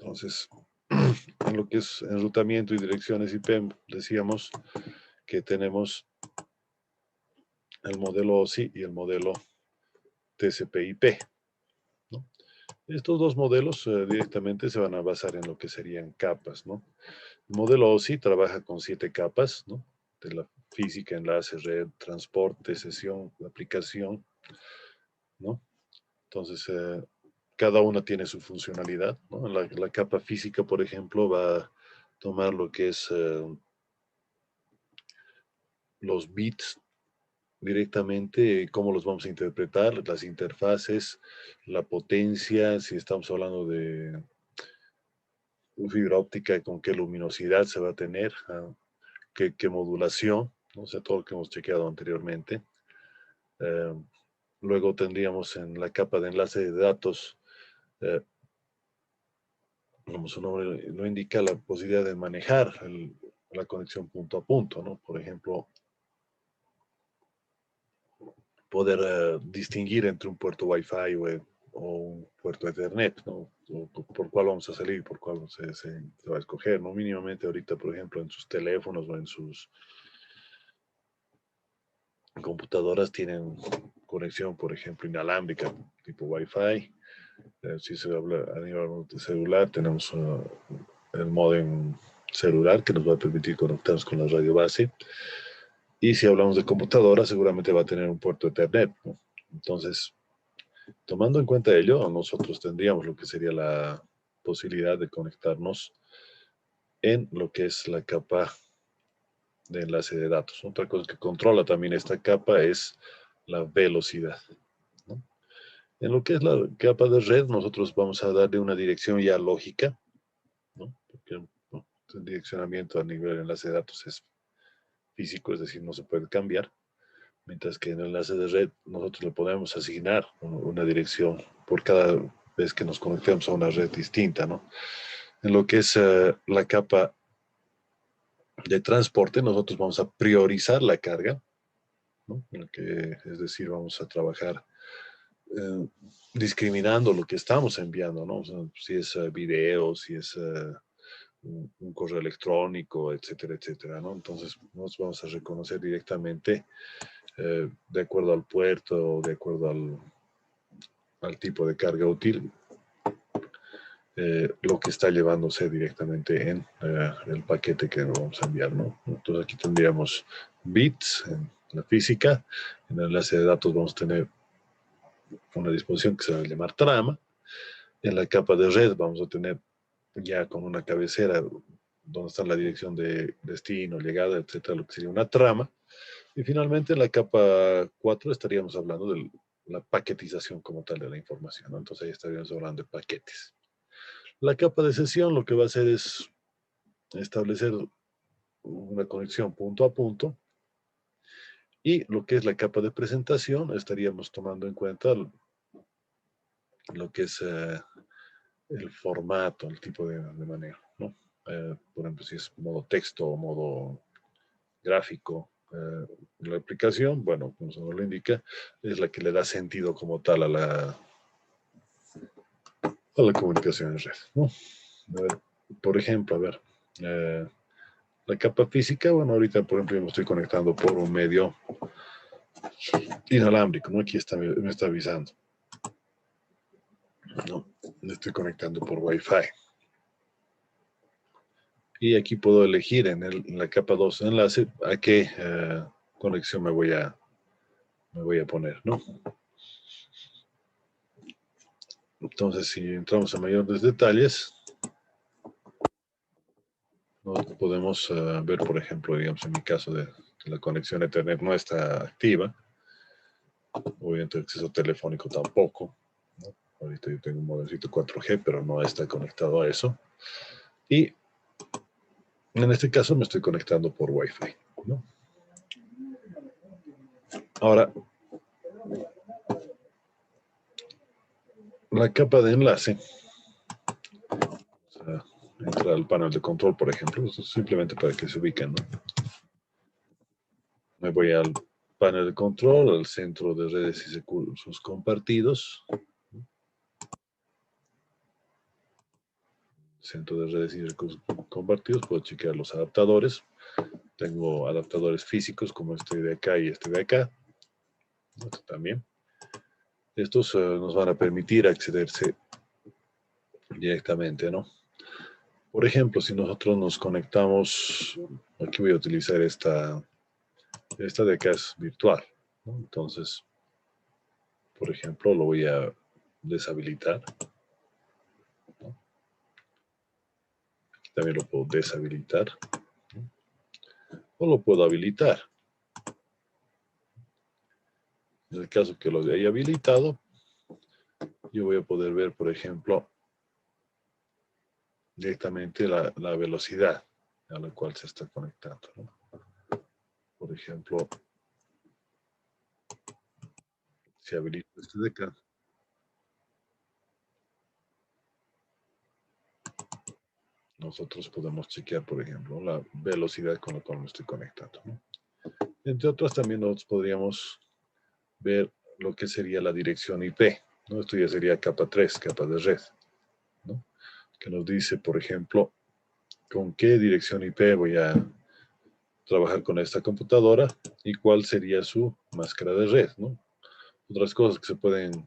Entonces, en lo que es enrutamiento y direcciones IP, decíamos que tenemos el modelo OSI y el modelo TCP/IP, ¿no? Estos dos modelos directamente se van a basar en lo que serían capas, ¿no? El modelo OSI trabaja con 7 capas, ¿no? De la física, enlace, red, transporte, sesión, aplicación, ¿no? Entonces, cada una tiene su funcionalidad, ¿no? La capa física, por ejemplo, va a tomar lo que es los bits directamente, cómo los vamos a interpretar, las interfaces, la potencia, si estamos hablando de fibra óptica, con qué luminosidad se va a tener, qué modulación, no sé, todo lo que hemos chequeado anteriormente. Eh, Luego tendríamos en la capa de enlace de datos, como su nombre lo indica, la posibilidad de manejar la conexión punto a punto, ¿no? Por ejemplo, poder distinguir entre un puerto Wi-Fi o un puerto Ethernet, ¿no? Por cuál vamos a salir, por cuál se va a escoger, ¿no? Mínimamente ahorita, por ejemplo, en sus teléfonos o en sus computadoras tienen conexión, por ejemplo, inalámbrica, tipo Wi-Fi. Si se habla a nivel de celular, tenemos el módem celular que nos va a permitir conectarnos con la radio base. Y si hablamos de computadora, seguramente va a tener un puerto Ethernet, ¿no? Entonces, tomando en cuenta ello, nosotros tendríamos lo que sería la posibilidad de conectarnos en lo que es la capa de enlace de datos. Otra cosa que controla también esta capa es la velocidad, ¿no? En lo que es la capa de red, nosotros vamos a darle una dirección ya lógica, ¿no? Porque ¿no? El direccionamiento a nivel de enlace de datos es físico, es decir, no se puede cambiar. Mientras que en el enlace de red nosotros le podemos asignar una dirección por cada vez que nos conectemos a una red distinta, ¿no? En lo que es la capa de transporte, nosotros vamos a priorizar la carga, ¿no? Es decir, vamos a trabajar eh, discriminando lo que estamos enviando, ¿no? O sea, si es video, si es un correo electrónico, etcétera, etcétera, ¿no? Entonces, nos vamos a reconocer directamente de acuerdo al puerto, de acuerdo al tipo de carga útil, lo que está llevándose directamente en el paquete que vamos a enviar, ¿no? Entonces aquí tendríamos bits en la física, en el enlace de datos vamos a tener una disposición que se va a llamar trama, en la capa de red vamos a tener ya con una cabecera donde está la dirección de destino, llegada, etcétera, lo que sería una trama, y finalmente en la capa 4 estaríamos hablando de la paquetización como tal de la información, ¿no? Entonces ahí estaríamos hablando de paquetes. La capa de sesión lo que va a hacer es establecer una conexión punto a punto, y lo que es la capa de presentación estaríamos tomando en cuenta lo que es el formato, el tipo de manejo, ¿no? Por ejemplo, si es modo texto o modo gráfico, la aplicación, bueno, como se nos lo indica, es la que le da sentido como tal a la comunicación en red, ¿no? A ver, por ejemplo, a ver, la capa física, bueno, ahorita, por ejemplo, yo me estoy conectando por un medio inalámbrico, ¿no? Aquí me está avisando, ¿no? Me estoy conectando por Wi-Fi. Y aquí puedo elegir en la capa 2 enlace a qué conexión me voy a poner, ¿no? Entonces, si entramos a mayores detalles, ¿no? Podemos ver, por ejemplo, digamos, en mi caso de la conexión a Ethernet no está activa, obviamente el acceso telefónico tampoco, ¿no? Ahorita yo tengo un modelcito 4G, pero no está conectado a eso. Y en este caso me estoy conectando por Wi-Fi, ¿no? Ahora, la capa de enlace, o sea, entrar al panel de control, por ejemplo, simplemente para que se ubiquen, ¿no? Me voy al panel de control, al centro de redes y sus compartidos. centro de redes y recursos compartidos, puedo chequear los adaptadores. Tengo adaptadores físicos como este de acá y este de acá. Este también. Estos nos van a permitir accederse directamente, ¿no? Por ejemplo, si nosotros nos conectamos, aquí voy a utilizar esta de acá es virtual, ¿no? Entonces, por ejemplo, lo voy a deshabilitar, ¿no? Aquí también lo puedo deshabilitar, ¿no? O lo puedo habilitar. En el caso que lo haya habilitado, yo voy a poder ver, por ejemplo, directamente la velocidad a la cual se está conectando, ¿no? Por ejemplo, si habilito este de acá, nosotros podemos chequear, por ejemplo, la velocidad con la cual me estoy conectando, ¿no? Entre otras, también nosotros podríamos ver lo que sería la dirección IP, ¿no? Esto ya sería capa 3, capa de red, ¿no? Que nos dice, por ejemplo, con qué dirección IP voy a trabajar con esta computadora y cuál sería su máscara de red, ¿no? Otras cosas que se pueden,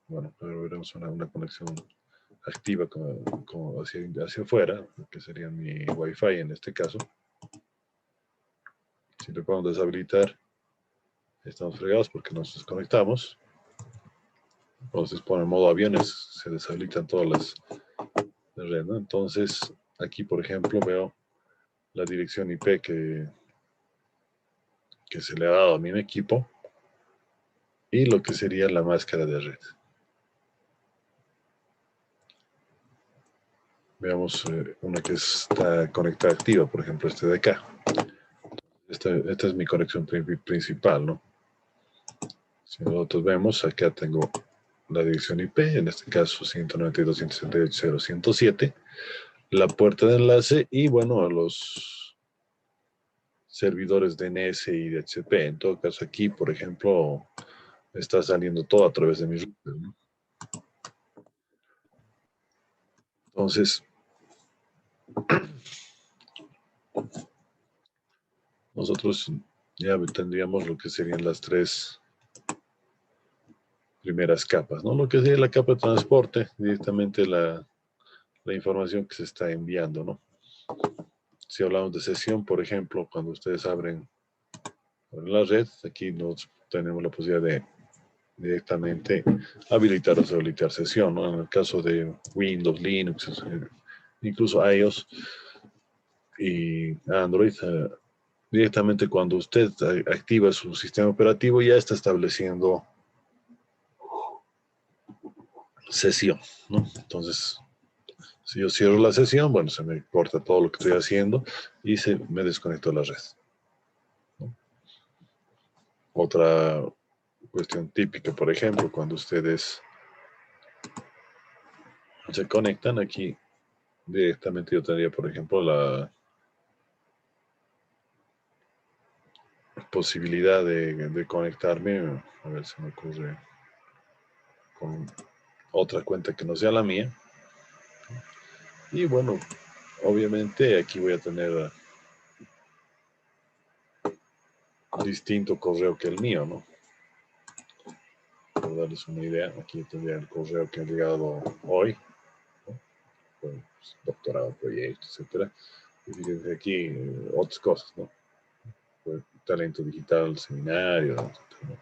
bueno, veremos una conexión activa como hacia afuera, que sería mi Wi-Fi en este caso. Si lo podemos deshabilitar, estamos fregados porque nos desconectamos. Cuando se pone en modo aviones, se deshabilitan todas las de red, ¿no? Entonces, aquí, por ejemplo, veo la dirección IP que se le ha dado a mi equipo y lo que sería la máscara de red. Veamos una que está conectada activa, por ejemplo, este de acá. Esta es mi conexión principal, ¿no? Si nosotros vemos, acá tengo la dirección IP, en este caso 192.168.0.107, la puerta de enlace y, bueno, los servidores DNS y DHCP. En todo caso, aquí, por ejemplo, está saliendo todo a través de mi router, ¿no? Entonces, nosotros ya tendríamos lo que serían las tres primeras capas, ¿no? Lo que sería la capa de transporte, directamente la información que se está enviando, ¿no? Si hablamos de sesión, por ejemplo, cuando ustedes abren la red, aquí nos tenemos la posibilidad de directamente habilitar o deshabilitar sesión, ¿no? En el caso de Windows, Linux, incluso iOS y Android, directamente cuando usted activa su sistema operativo ya está estableciendo sesión, ¿no? Entonces, si yo cierro la sesión, bueno, se me corta todo lo que estoy haciendo y se me desconectó la red, ¿no? Otra cuestión típica, por ejemplo, cuando ustedes se conectan aquí, directamente yo tendría, por ejemplo, la posibilidad de conectarme, a ver si me ocurre, con otra cuenta que no sea la mía. Y bueno, obviamente aquí voy a tener distinto correo que el mío, ¿no? Para darles una idea, aquí tendría el correo que ha llegado hoy, ¿no? Pues, doctorado, proyecto, etcétera. Y fíjense aquí otras cosas, ¿no? Pues, talento digital, seminario, etcétera, ¿no?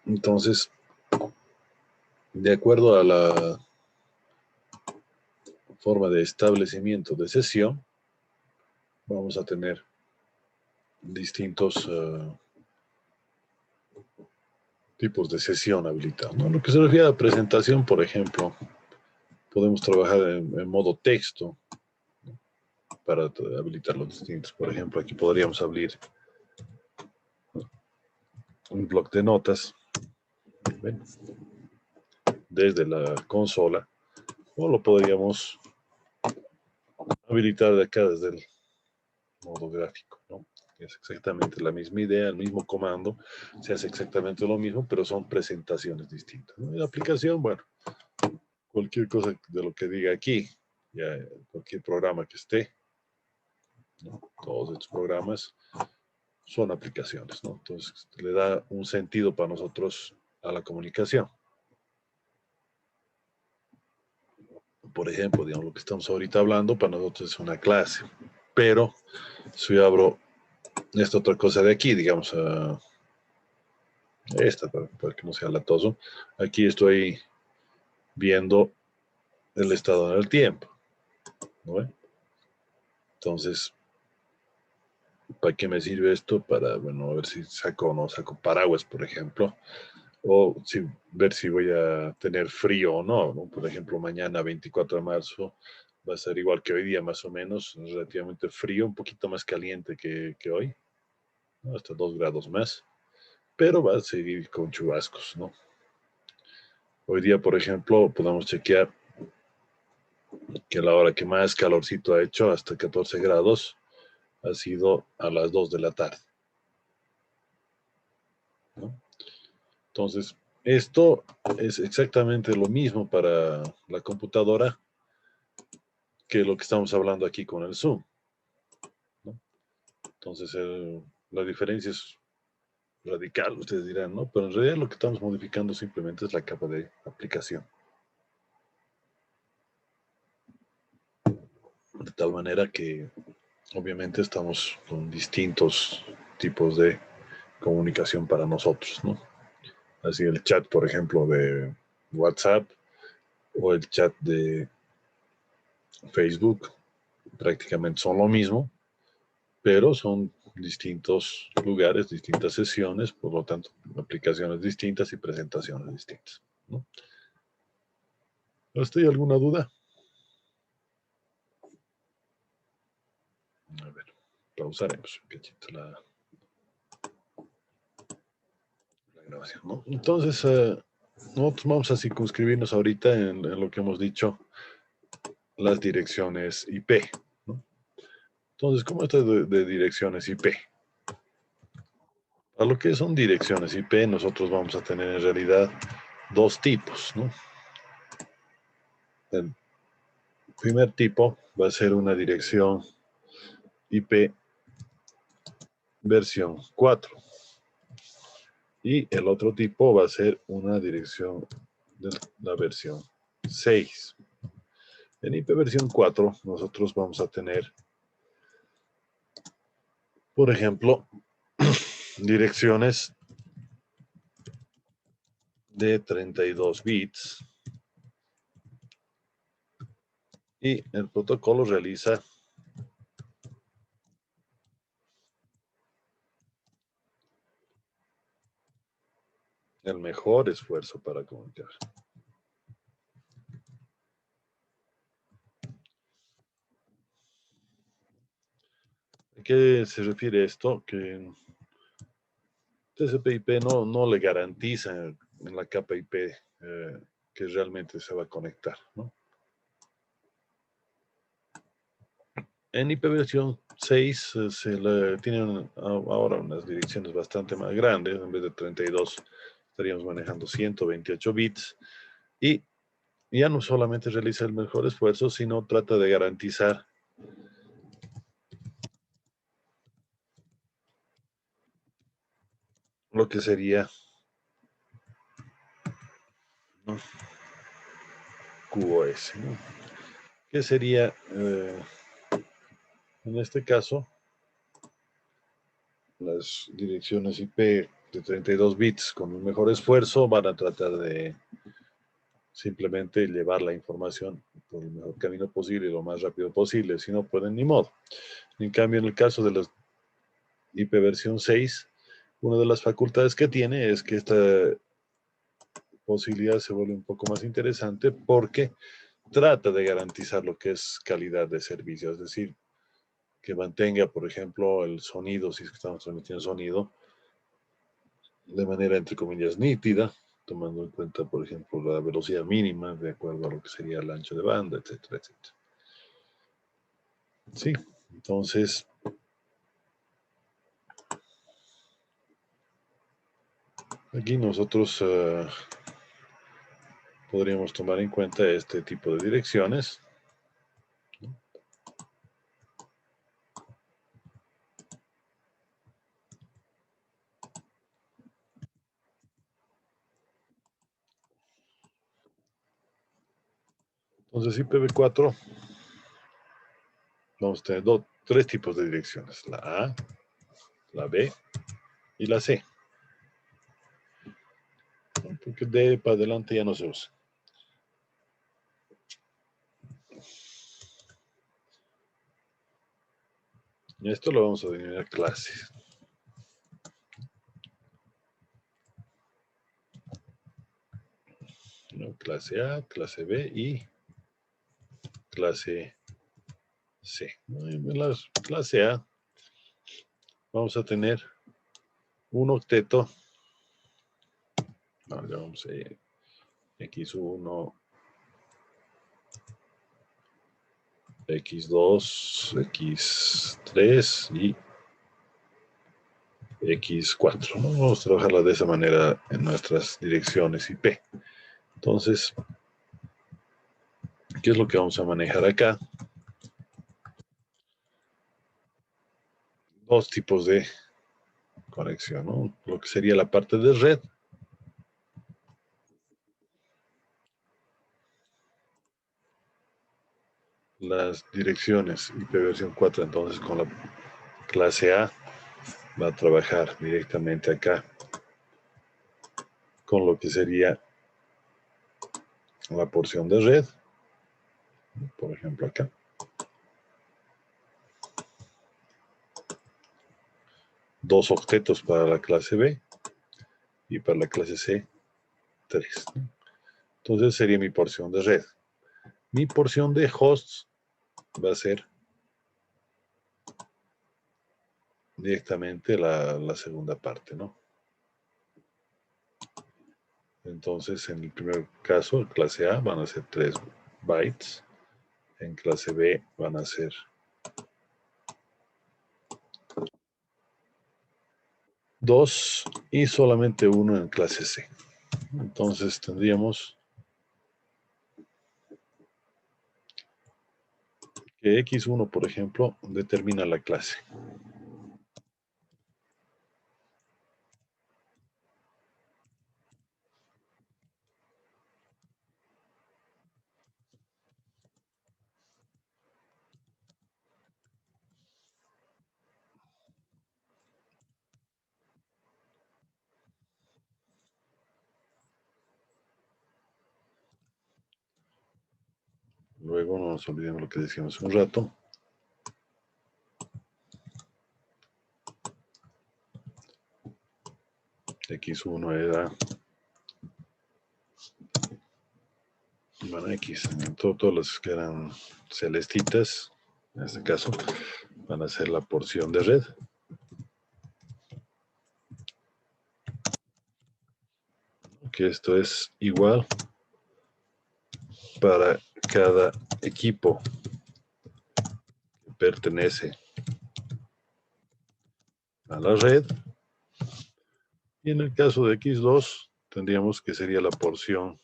Entonces, de acuerdo a la forma de establecimiento de sesión, vamos a tener distintos tipos de sesión habilitados, ¿no? Lo que se refiere a presentación, por ejemplo, podemos trabajar en modo texto, ¿no? Para habilitar los distintos. Por ejemplo, aquí podríamos abrir un bloc de notas, ¿ven? Desde la consola, o lo podríamos habilitar de acá desde el modo gráfico, ¿no? Es exactamente la misma idea, el mismo comando, se hace exactamente lo mismo, pero son presentaciones distintas, ¿no? Y la aplicación, bueno, cualquier cosa de lo que diga aquí, ya cualquier programa que esté, ¿no? Todos estos programas son aplicaciones, ¿no? Entonces, le da un sentido para nosotros a la comunicación. Por ejemplo, digamos, lo que estamos ahorita hablando para nosotros es una clase, pero si yo abro esta otra cosa de aquí, digamos, esta, para que no sea latoso, aquí estoy viendo el estado del tiempo, ¿no? Entonces, ¿para qué me sirve esto? Para, bueno, a ver si saco o no saco paraguas, por ejemplo, o si, ver si voy a tener frío o no, ¿no? Por ejemplo, mañana 24 de marzo va a ser igual que hoy día, más o menos, relativamente frío, un poquito más caliente que hoy, ¿no? Hasta 2 grados más, pero va a seguir con chubascos, ¿no? Hoy día, por ejemplo, podemos chequear que la hora que más calorcito ha hecho, hasta 14 grados, ha sido a las 2 de la tarde, ¿no? Entonces, esto es exactamente lo mismo para la computadora que lo que estamos hablando aquí con el Zoom, ¿no? Entonces, la diferencia es radical, ustedes dirán, ¿no? Pero en realidad lo que estamos modificando simplemente es la capa de aplicación. De tal manera que obviamente estamos con distintos tipos de comunicación para nosotros, ¿no? Así el chat, por ejemplo, de WhatsApp o el chat de Facebook, prácticamente son lo mismo, pero son distintos lugares, distintas sesiones, por lo tanto, aplicaciones distintas y presentaciones distintas, ¿no? ¿Hasta hay alguna duda? A ver, pausaremos un cachito la grabación, ¿no? Entonces, nosotros vamos a circunscribirnos ahorita en lo que hemos dicho, las direcciones IP, ¿no? Entonces, ¿cómo está de direcciones IP? A lo que son direcciones IP, nosotros vamos a tener en realidad dos tipos, ¿no? El primer tipo va a ser una dirección IP versión 4 y el otro tipo va a ser una dirección de la versión 6. En IP versión 4 nosotros vamos a tener, por ejemplo, direcciones de 32 bits y el protocolo realiza el mejor esfuerzo para comunicar. ¿A qué se refiere esto? Que TCP/IP no le garantiza en la capa IP que realmente se va a conectar, ¿no? En ipv 6 tienen ahora unas direcciones bastante más grandes, en vez de 32 estaríamos manejando 128 bits y ya no solamente realiza el mejor esfuerzo, sino trata de garantizar lo que sería, ¿no?, QoS, ¿no? Que sería, en este caso, las direcciones IP de 32 bits con un mejor esfuerzo van a tratar de simplemente llevar la información por el mejor camino posible y lo más rápido posible. Si no pueden, ni modo. En cambio, en el caso de las IP versión 6, una de las facultades que tiene es que esta posibilidad se vuelve un poco más interesante porque trata de garantizar lo que es calidad de servicio, es decir, que mantenga, por ejemplo, el sonido, si es que estamos transmitiendo sonido, de manera, entre comillas, nítida, tomando en cuenta, por ejemplo, la velocidad mínima de acuerdo a lo que sería el ancho de banda, etcétera, etcétera. Sí, entonces, aquí nosotros podríamos tomar en cuenta este tipo de direcciones. Entonces IPv4 vamos a tener tres tipos de direcciones, la A, la B y la C. Porque de para adelante ya no se usa. Y esto lo vamos a denominar clases. ¿No? Clase A, clase B y clase C. En la clase A vamos a tener un octeto. Vamos a X1, X2, X3 y X4. ¿No? Vamos a trabajarla de esa manera en nuestras direcciones IP. Entonces, ¿qué es lo que vamos a manejar acá? Dos tipos de conexión, ¿no? Lo que sería la parte de red. Las direcciones IPv4, entonces con la clase A va a trabajar directamente acá con lo que sería la porción de red, por ejemplo acá. Dos octetos para la clase B y para la clase C, 3. Entonces sería mi porción de red. Mi porción de hosts va a ser directamente la segunda parte, ¿no? Entonces, en el primer caso, clase A van a ser 3 bytes. En clase B van a ser 2 y solamente 1 en clase C. Entonces tendríamos que X1, por ejemplo, determina la clase. Luego no nos olvidemos lo que decíamos hace un rato. X1 era, bueno, X, todas las que eran celestitas, en este caso, van a ser la porción de red. Que esto es igual para cada equipo que pertenece a la red. Y en el caso de X2, tendríamos que sería la porción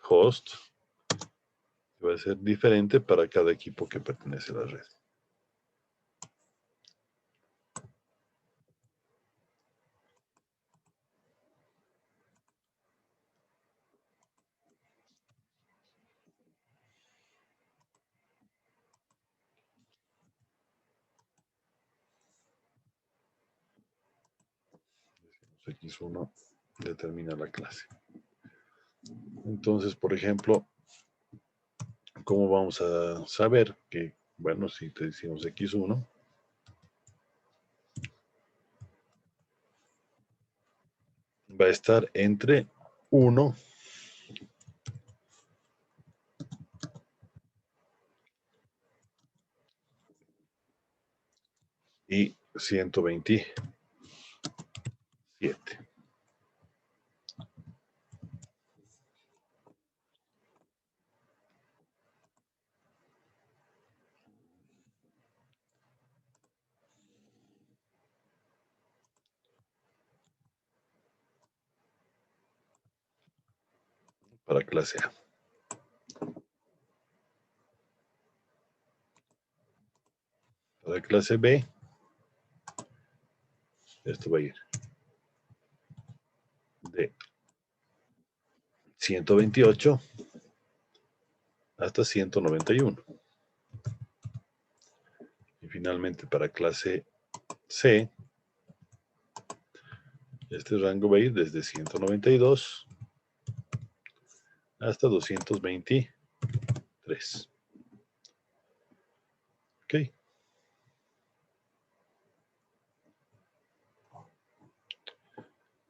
host, que va a ser diferente para cada equipo que pertenece a la red. X1 determina la clase. Entonces, por ejemplo, ¿cómo vamos a saber que, bueno, si te decimos X1, va a estar entre 1 y 127. para clase A. Para clase B, esto va a ir de 128 hasta 191. Y finalmente para clase C, este rango va a ir desde 192 hasta 223. Ok.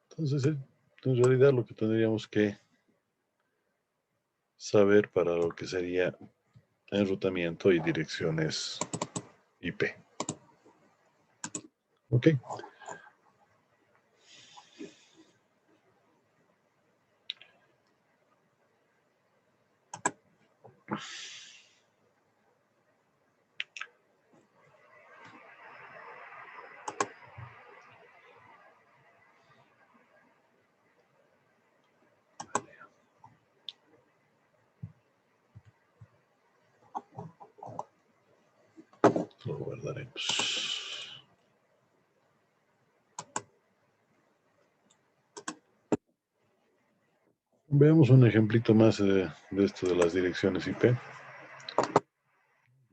Entonces, en realidad lo que tendríamos que saber para lo que sería enrutamiento y direcciones IP. Ok. Lo guardaremos. Veamos un ejemplito más de esto de las direcciones IP.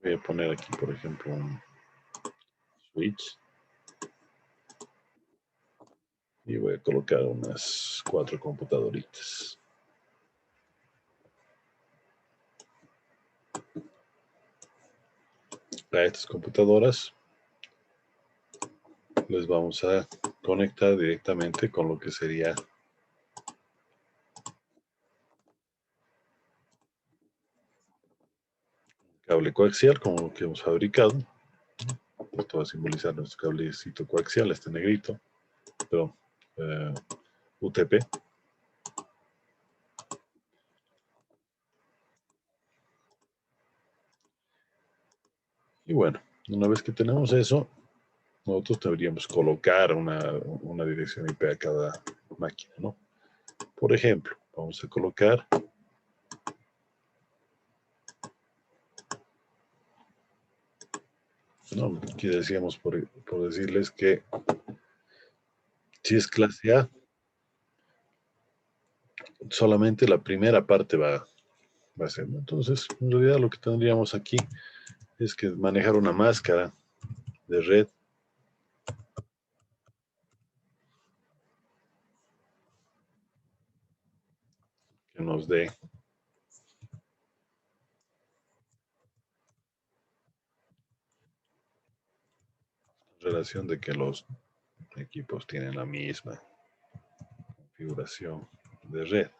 Voy a poner aquí, por ejemplo, un switch. Y voy a colocar unas 4 computadoritas. A estas computadoras les vamos a conectar directamente con lo que sería cable coaxial, como lo que hemos fabricado. Esto va a simbolizar nuestro cablecito coaxial, este negrito, pero UTP. Y bueno, una vez que tenemos eso, nosotros deberíamos colocar una dirección IP a cada máquina, ¿no? Por ejemplo, vamos a colocar no, aquí decíamos por decirles que si es clase A, solamente la primera parte va a ser, ¿no? Entonces, en realidad lo que tendríamos aquí es que manejar una máscara de red que nos dé relación de que los equipos tienen la misma configuración de red.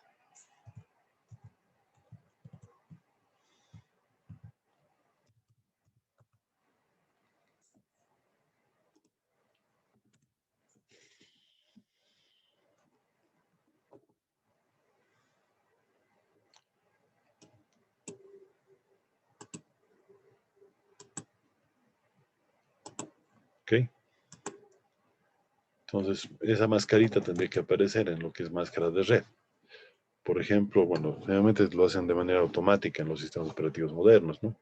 ¿Ok? Entonces, esa mascarita tendría que aparecer en lo que es máscara de red. Por ejemplo, bueno, generalmente lo hacen de manera automática en los sistemas operativos modernos, ¿no?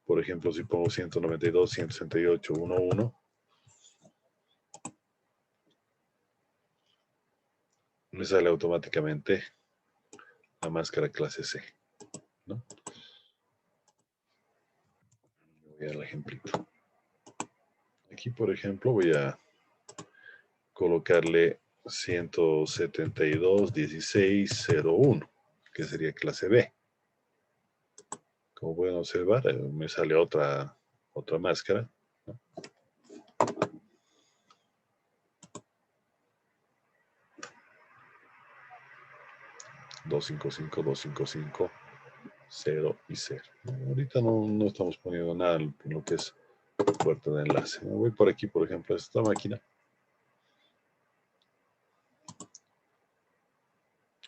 Por ejemplo, si pongo 192, 168, 11, me sale automáticamente la máscara clase C, ¿no? Voy al ejemplito. Aquí, por ejemplo, voy a colocarle 172.16.01, que sería clase B. Como pueden observar, me sale otra máscara, ¿no? 255, 255, 0 y 0. Ahorita no estamos poniendo nada en lo que es puerta de enlace. Me voy por aquí, por ejemplo, a esta máquina.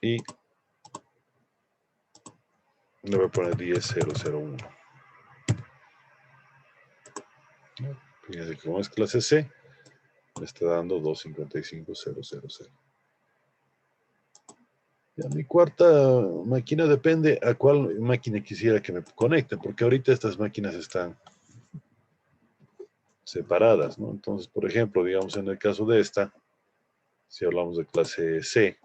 Y le voy a poner 10.001. Fíjense que como es clase C, me está dando 255.000. Ya, mi cuarta máquina depende a cuál máquina quisiera que me conecten, porque ahorita estas máquinas están separadas, ¿no? Entonces, por ejemplo, digamos en el caso de esta, si hablamos de clase C,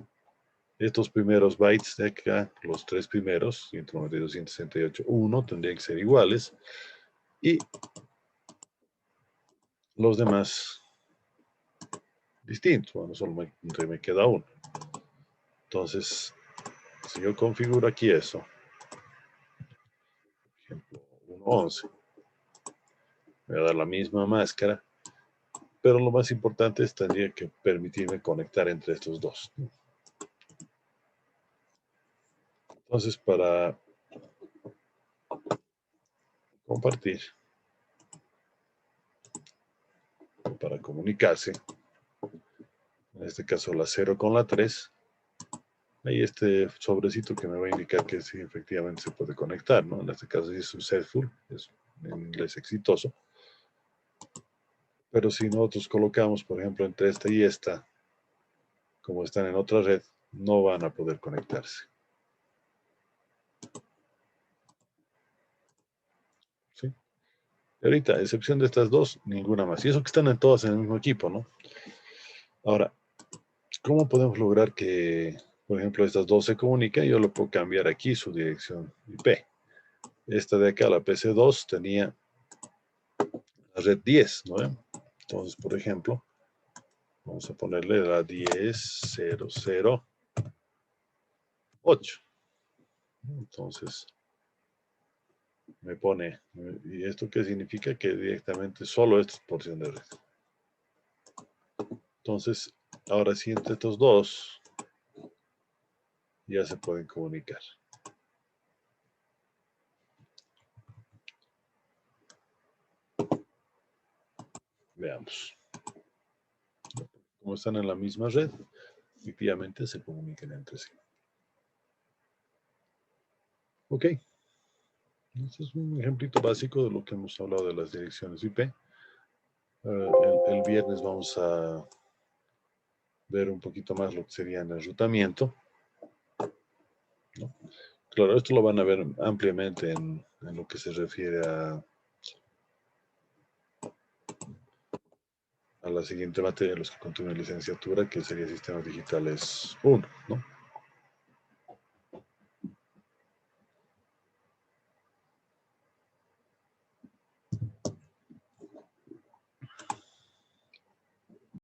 estos primeros bytes de acá, los tres primeros, 192, 168, 1, tendrían que ser iguales, y los demás distintos. Bueno, solo me queda uno. Entonces, si yo configuro aquí eso, por ejemplo, 1.11, me va a dar la misma máscara, pero lo más importante es tendría que permitirme conectar entre estos dos. Entonces, para compartir, para comunicarse, en este caso la 0 con la 3, hay este sobrecito que me va a indicar que sí, efectivamente se puede conectar, ¿no? En este caso sí es successful, es en inglés exitoso. Pero si nosotros colocamos, por ejemplo, entre esta y esta, como están en otra red, no van a poder conectarse. ¿Sí? Y ahorita, a excepción de estas dos, ninguna más. Y eso que están en todas en el mismo equipo, ¿no? Ahora, ¿cómo podemos lograr que, por ejemplo, estas dos se comuniquen? Yo lo puedo cambiar aquí su dirección IP. Esta de acá, la PC2, tenía la red 10, ¿no? Entonces, por ejemplo, vamos a ponerle la 10.0.0.8. Entonces, me pone, ¿y esto qué significa? Que directamente solo esta es porción de red. Entonces, ahora sí, entre estos dos ya se pueden comunicar. Veamos. Como están en la misma red, efectivamente se comunican entre sí. Ok. Este es un ejemplito básico de lo que hemos hablado de las direcciones IP. El viernes vamos a ver un poquito más lo que sería el enrutamiento, ¿no? Claro, esto lo van a ver ampliamente en lo que se refiere a la siguiente materia, los que continúen licenciatura, que sería Sistemas Digitales 1, ¿no?